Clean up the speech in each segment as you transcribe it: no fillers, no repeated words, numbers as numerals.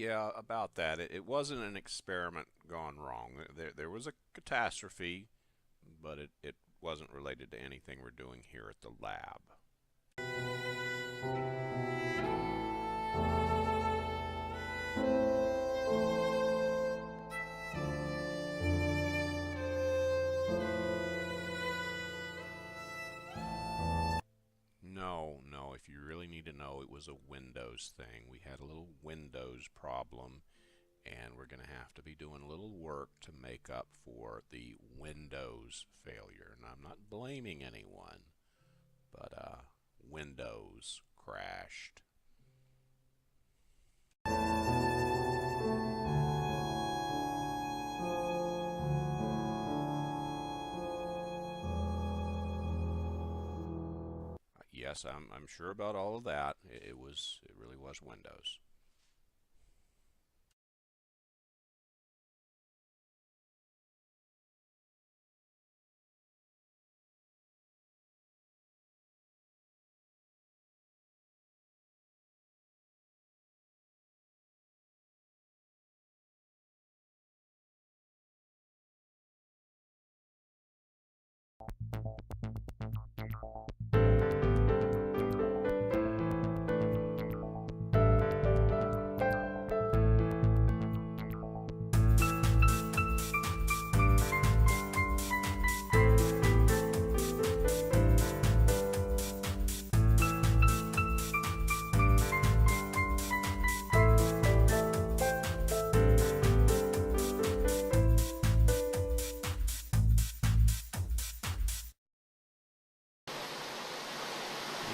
Yeah, about that. It wasn't an experiment gone wrong. There was a catastrophe, but it wasn't related to anything we're doing here at the lab. No, no, if you really need to know, it was a Windows thing. We had a little Windows problem, and we're going to have to be doing a little work to make up for the Windows failure. And I'm not blaming anyone, but Windows crashed. Yes, I'm sure about all of that. It really was Windows.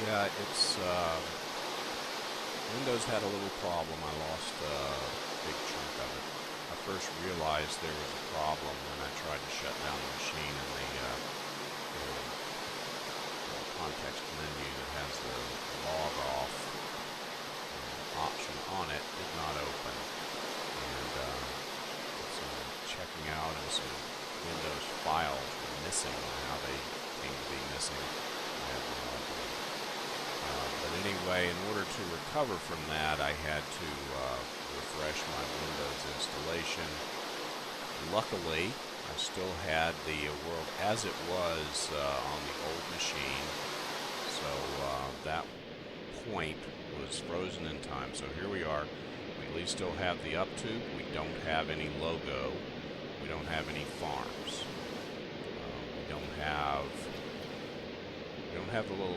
Yeah, it's Windows had a little problem. I lost a big chunk of it. I first realized there was a problem when I tried to shut down the machine, and the context menu that has the log off option on it did not open. And checking out, and some Windows files were missing, and how they came to be missing, I have no idea. But anyway, in order to recover from that, I had to refresh my Windows installation. Luckily, I still had the world as it was on the old machine, so that point was frozen in time. So here we are. We at least still have the uptube. We don't have any logo. We don't have any farms. We don't have the little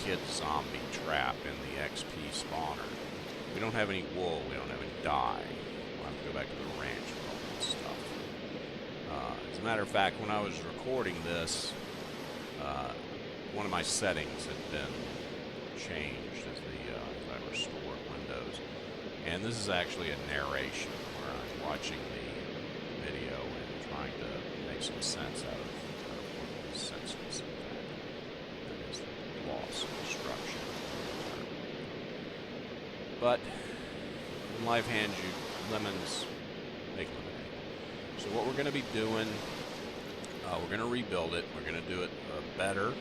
kid zombie trap in the XP spawner. We don't have any wool. We don't have any dye. We'll have to go back to the ranch for all that stuff. As a matter of fact, when I was recording this, one of my settings had been changed as I restored Windows. And this is actually a narration where I'm watching the video and trying to make some sense out of what is senseless, in fact. That is loss and destruction. But when life hands you lemons, make lemonade. So what we're going to be doing, we're going to rebuild it. We're going to do it better.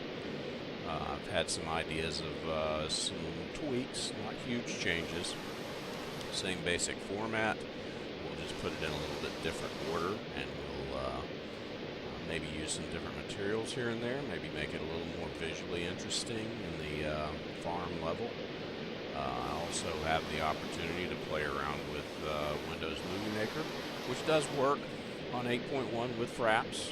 I've had some ideas of some tweaks, not huge changes. Same basic format. We'll just put it in a little bit different order, and we'll maybe use some different materials here and there, maybe make it a little more visually interesting in the farm level. I also have the opportunity to play around with Windows Movie Maker, which does work on 8.1 with Fraps.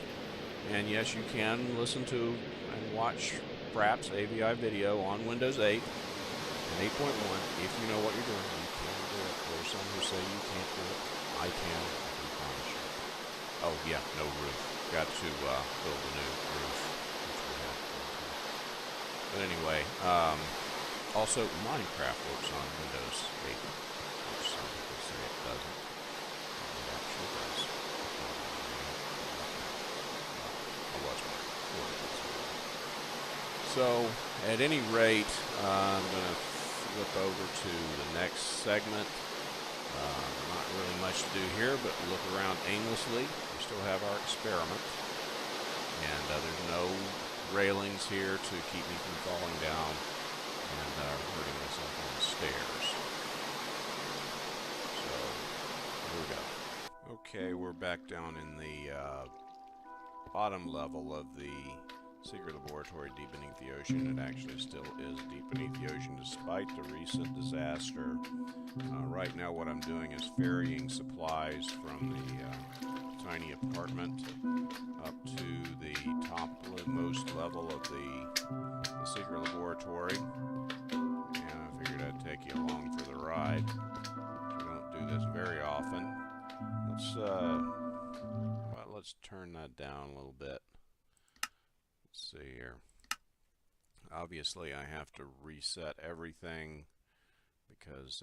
And yes, you can listen to and watch Fraps AVI video on Windows 8 and 8.1 if you know what you're doing. You can do it. There are some who say you can't do it. I can promise you. Oh yeah, no roof. Got to build a new roof, which we have. But anyway, also Minecraft works on Windows 8, which some people say it doesn't. It actually does. I was wondering. So, at any rate, I'm going to flip over to the next segment. Not really much to do here, but look around aimlessly. We still have our experiment. And there's no railings here to keep me from falling down and hurting myself on the stairs. Okay, we're back down in the bottom level of the secret laboratory deep beneath the ocean. It actually still is deep beneath the ocean despite the recent disaster. Right now what I'm doing is ferrying supplies from the tiny apartment up to the topmost level of the secret laboratory. And I figured I'd take you along for the ride. We don't do this very often. Let's turn that down a little bit. Let's see here. Obviously, I have to reset everything because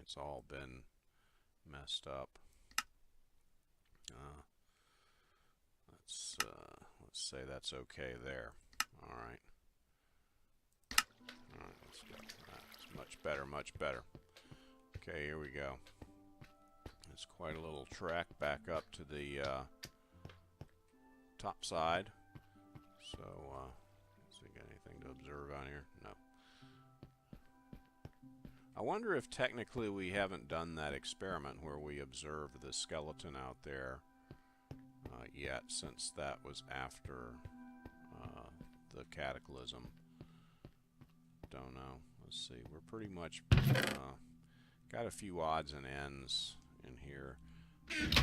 it's all been messed up. Let's say that's okay there. All right. All right. Let's go. That's much better. Much better. Okay, here we go. It's quite a little trek back up to the top side. So, let's see, got anything to observe out here? No. I wonder if technically we haven't done that experiment where we observed the skeleton out there yet, since that was after the cataclysm. Don't know. Let's see. We're pretty much got a few odds and ends in here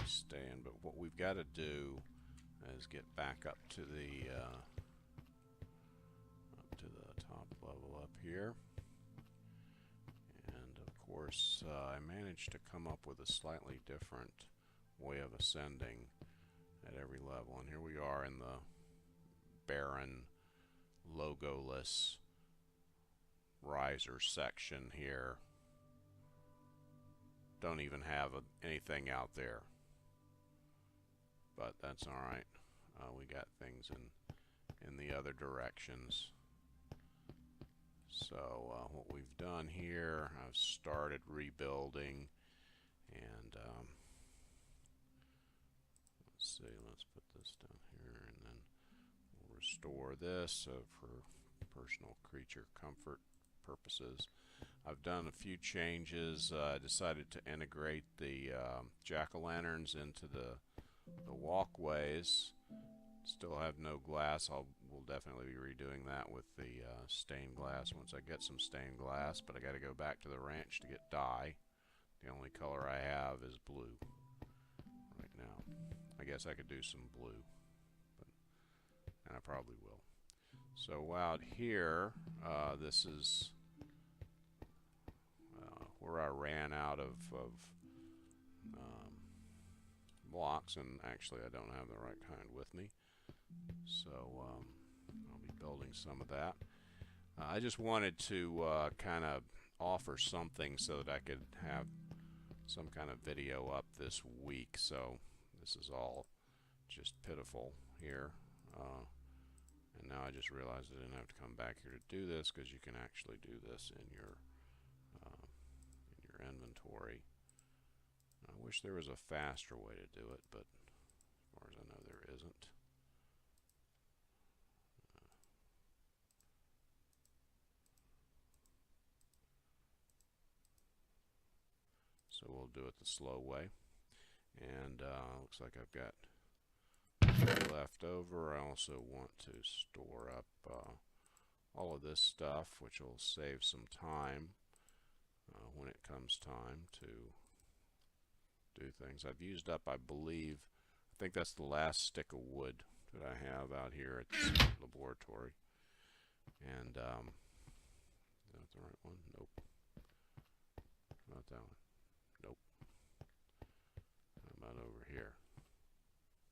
staying, but what we've got to do is get back up to the top level up here. And of course I managed to come up with a slightly different way of ascending at every level, and here we are in the barren logoless riser section here. Don't even have anything out there, but that's all right. We got things in the other directions. So what we've done here, I've started rebuilding, and let's see, let's put this down here, and then we'll restore this for personal creature comfort purposes. I've done a few changes. I decided to integrate the jack-o'-lanterns into the walkways. Still have no glass. We'll definitely be redoing that with the stained glass once I get some stained glass, but I got to go back to the ranch to get dye. The only color I have is blue right now. I guess I could do some blue, and I probably will. So out here, this is where I ran out of blocks, and actually I don't have the right kind with me, so I'll be building some of that. I just wanted to kind of offer something so that I could have some kind of video up this week. So this is all just pitiful here, and now I just realized I didn't have to come back here to do this, because you can actually do this in your inventory. I wish there was a faster way to do it, but as far as I know there isn't. So we'll do it the slow way. And looks like I've got left over. I also want to store up all of this stuff, which will save some time when it comes time to do things. I've used up, I think that's the last stick of wood that I have out here at the laboratory. And is that the right one? Nope. Not that one. Nope. How about over here?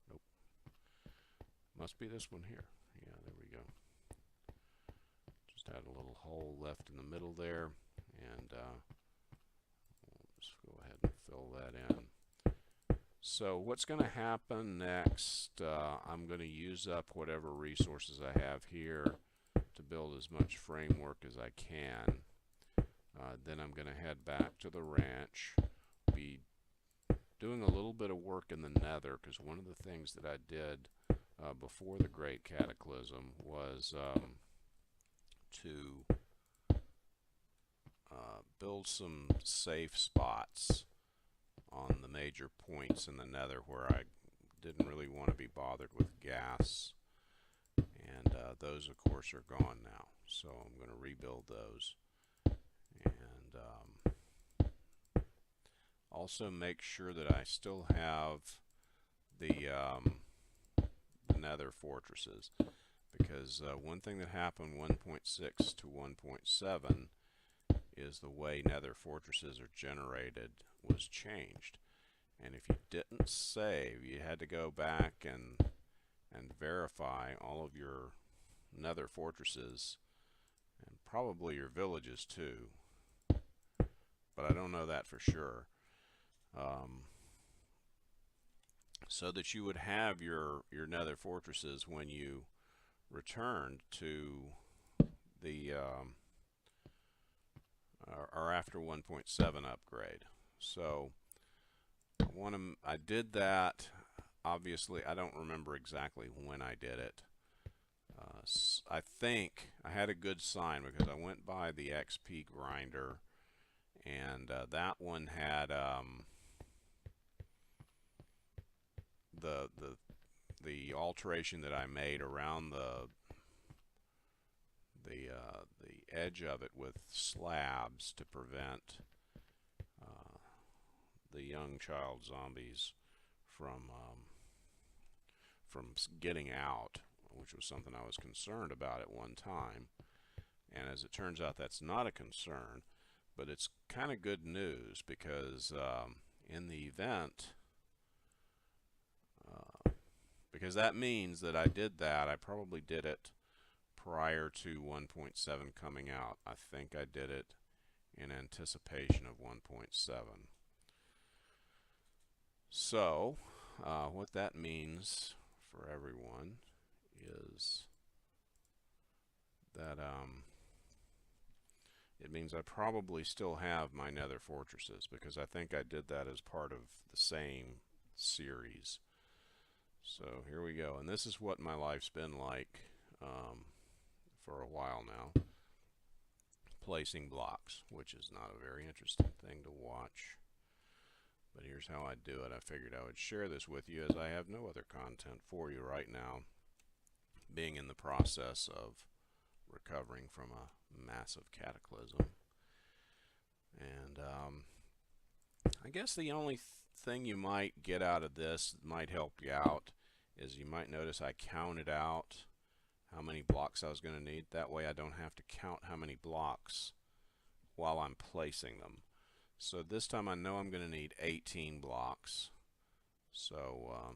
Nope. Must be this one here. Yeah, there we go. Just had a little hole left in the middle there, and we'll just go ahead and fill that in. So what's going to happen next, I'm going to use up whatever resources I have here to build as much framework as I can. Then I'm going to head back to the ranch, be doing a little bit of work in the nether, because one of the things that I did before the Great Cataclysm was to build some safe spots on the major points in the nether where I didn't really want to be bothered with gas. And those, of course, are gone now. So I'm going to rebuild those. And also make sure that I still have the nether fortresses. Because one thing that happened 1.6 to 1.7 is the way nether fortresses are generated was changed. And if you didn't save, you had to go back and verify all of your nether fortresses and probably your villages too, but I don't know that for sure, so that you would have your nether fortresses when you returned to the or after 1.7 upgrade. So I did that. Obviously, I don't remember exactly when I did it. I think I had a good sign because I went by the XP grinder, and that one had the alteration that I made around the edge of it with slabs to prevent the young child zombies from getting out, which was something I was concerned about at one time. And as it turns out, that's not a concern, but it's kind of good news because in the event, because that means that I did that, I probably did it prior to 1.7 coming out. I think I did it in anticipation of 1.7. So, what that means for everyone is that it means I probably still have my nether fortresses because I think I did that as part of the same series. So here we go, and this is what my life's been like for a while now. Placing blocks, which is not a very interesting thing to watch. But here's how I do it. I figured I would share this with you as I have no other content for you right now, being in the process of recovering from a massive cataclysm. And I guess the only thing you might get out of this that might help you out is you might notice I counted out how many blocks I was going to need. That way I don't have to count how many blocks while I'm placing them. So this time I know I'm going to need 18 blocks. So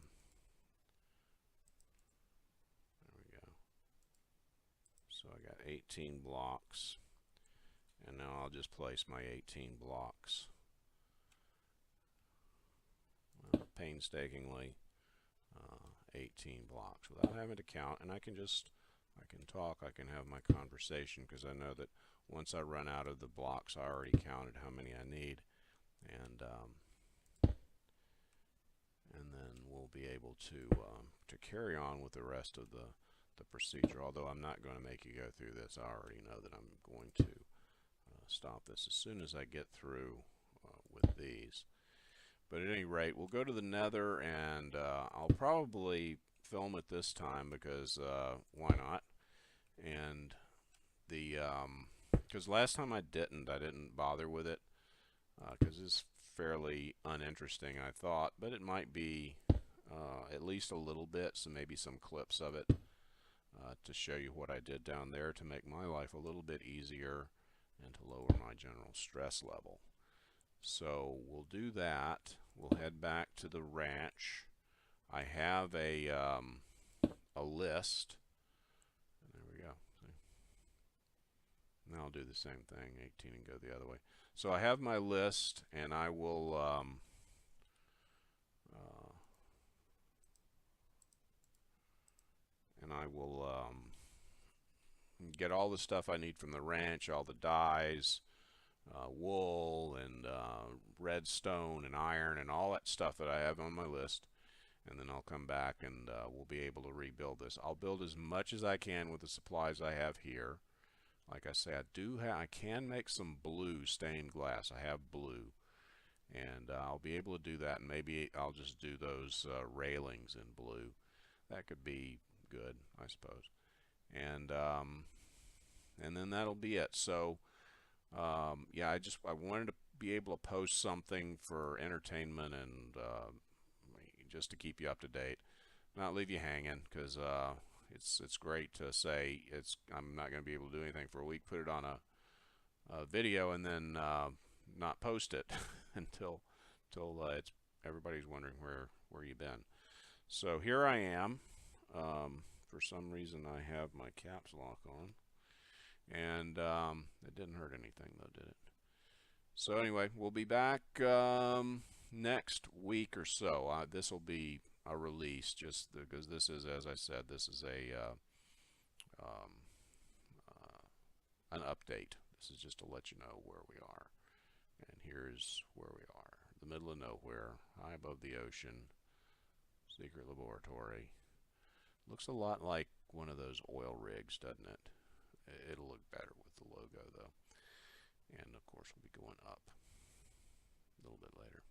there we go. So I got 18 blocks. And now I'll just place my 18 blocks. Painstakingly, 18 blocks without having to count. And I can talk, I can have my conversation because I know that once I run out of the blocks, I already counted how many I need, and then we'll be able to carry on with the rest of the procedure. Although I'm not going to make you go through this, I already know that I'm going to stop this as soon as I get through with these. But at any rate, we'll go to the nether, and I'll probably film it this time because why not? And because last time I didn't bother with it because it's fairly uninteresting, I thought, but it might be at least a little bit, so maybe some clips of it to show you what I did down there to make my life a little bit easier and to lower my general stress level. So we'll do that. We'll head back to the ranch. I have a list. There we go. See? Now I'll do the same thing, 18, and go the other way. So I have my list, and I will get all the stuff I need from the ranch, all the dyes, wool and redstone and iron and all that stuff that I have on my list, and then I'll come back and we'll be able to rebuild this. I'll build as much as I can with the supplies I have here. Like I say, I can make some blue stained glass. I have blue, And I'll be able to do that, and maybe I'll just do those railings in blue. That could be good, I suppose. And then that'll be it. So yeah, I wanted to be able to post something for entertainment and just to keep you up to date, not leave you hanging, because it's great to say I'm not going to be able to do anything for a week, put it on a video, and then not post it until it's everybody's wondering where you've been. So here I am. For some reason I have my caps lock on, and it didn't hurt anything though, did it? So anyway, we'll be back next week or so. This will be a release just because this is, as I said, this is um, an update. This is just to let you know where we are. And here's where we are. The middle of nowhere, high above the ocean, secret laboratory. Looks a lot like one of those oil rigs, doesn't it? It'll look better with the logo, though. And of course, we'll be going up a little bit later.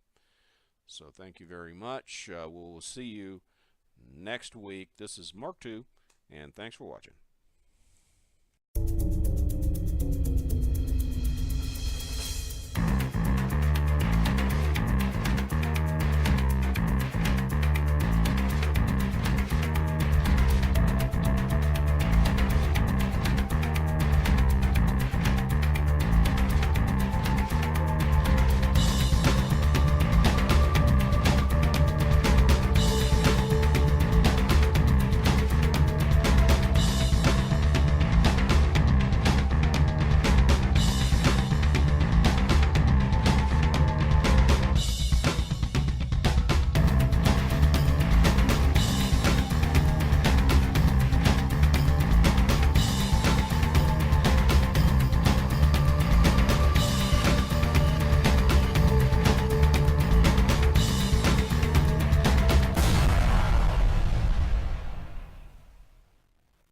So thank you very much. We'll see you next week. This is Mark II, and thanks for watching.